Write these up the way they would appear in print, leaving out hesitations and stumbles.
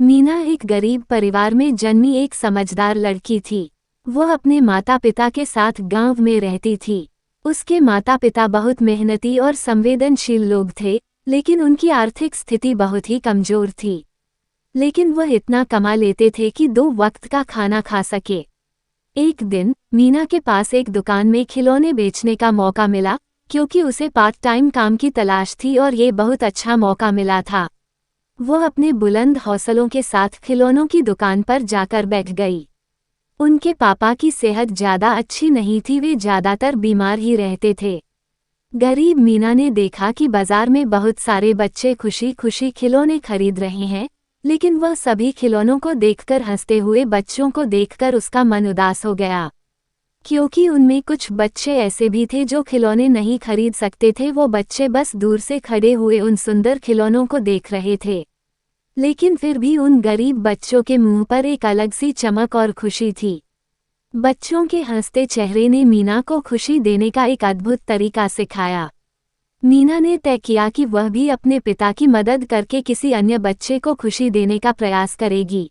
मीना एक गरीब परिवार में जन्मी एक समझदार लड़की थी। वह अपने माता पिता के साथ गांव में रहती थी। उसके माता पिता बहुत मेहनती और संवेदनशील लोग थे, लेकिन उनकी आर्थिक स्थिति बहुत ही कमजोर थी। लेकिन वह इतना कमा लेते थे कि 2 वक्त का खाना खा सके। एक दिन मीना के पास एक दुकान में खिलौने बेचने का मौका मिला, क्योंकि उसे पार्ट टाइम काम की तलाश थी और ये बहुत अच्छा मौका मिला था। वह अपने बुलंद हौसलों के साथ खिलौनों की दुकान पर जाकर बैठ गई। उनके पापा की सेहत ज्यादा अच्छी नहीं थी, वे ज्यादातर बीमार ही रहते थे। गरीब मीना ने देखा कि बाजार में बहुत सारे बच्चे खुशी खुशी खिलौने खरीद रहे हैं, लेकिन वह सभी खिलौनों को देखकर हंसते हुए बच्चों को देखकर उसका मन उदास हो गया, क्योंकि उनमें कुछ बच्चे ऐसे भी थे जो खिलौने नहीं खरीद सकते थे। वो बच्चे बस दूर से खड़े हुए उन सुंदर खिलौनों को देख रहे थे, लेकिन फिर भी उन गरीब बच्चों के मुंह पर एक अलग सी चमक और खुशी थी। बच्चों के हंसते चेहरे ने मीना को खुशी देने का एक अद्भुत तरीका सिखाया। मीना ने तय किया कि वह भी अपने पिता की मदद करके किसी अन्य बच्चे को खुशी देने का प्रयास करेगी।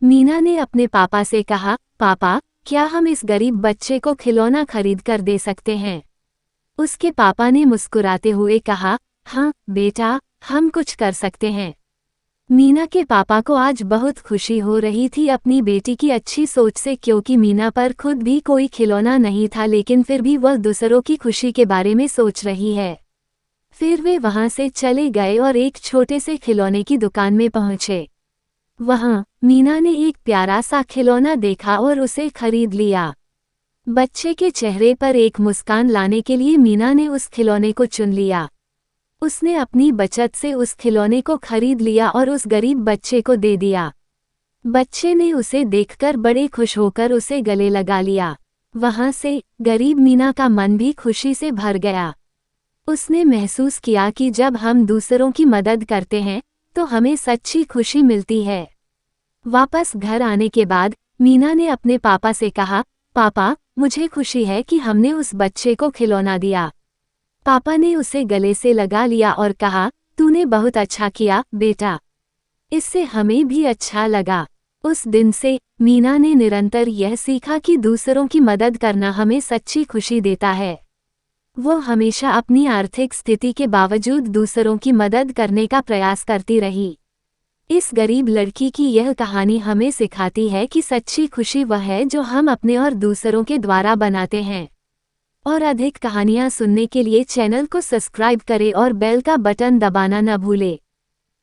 मीना ने अपने पापा से कहा, पापा, क्या हम इस गरीब बच्चे को खिलौना खरीद कर दे सकते हैं? उसके पापा ने मुस्कुराते हुए कहा, हाँ बेटा, हम कुछ कर सकते हैं। मीना के पापा को आज बहुत खुशी हो रही थी अपनी बेटी की अच्छी सोच से, क्योंकि मीना पर खुद भी कोई खिलौना नहीं था, लेकिन फिर भी वह दूसरों की खुशी के बारे में सोच रही है। फिर वे वहां से चले गए और एक छोटे से खिलौने की दुकान में पहुंचे। वहां मीना ने एक प्यारा सा खिलौना देखा और उसे खरीद लिया। बच्चे के चेहरे पर एक मुस्कान लाने के लिए मीना ने उस खिलौने को चुन लिया। उसने अपनी बचत से उस खिलौने को खरीद लिया और उस गरीब बच्चे को दे दिया। बच्चे ने उसे देखकर बड़े खुश होकर उसे गले लगा लिया। वहां से गरीब मीना का मन भी खुशी से भर गया। उसने महसूस किया कि जब हम दूसरों की मदद करते हैं तो हमें सच्ची खुशी मिलती है। वापस घर आने के बाद मीना ने अपने पापा से कहा, पापा, मुझे खुशी है कि हमने उस बच्चे को खिलौना दिया। पापा ने उसे गले से लगा लिया और कहा, तूने बहुत अच्छा किया बेटा। इससे हमें भी अच्छा लगा। उस दिन से मीना ने निरंतर यह सीखा कि दूसरों की मदद करना हमें सच्ची खुशी देता है। वो हमेशा अपनी आर्थिक स्थिति के बावजूद दूसरों की मदद करने का प्रयास करती रही। इस गरीब लड़की की यह कहानी हमें सिखाती है कि सच्ची खुशी वह है जो हम अपने और दूसरों के द्वारा बनाते हैं। और अधिक कहानियाँ सुनने के लिए चैनल को सब्सक्राइब करें और बेल का बटन दबाना न भूलें।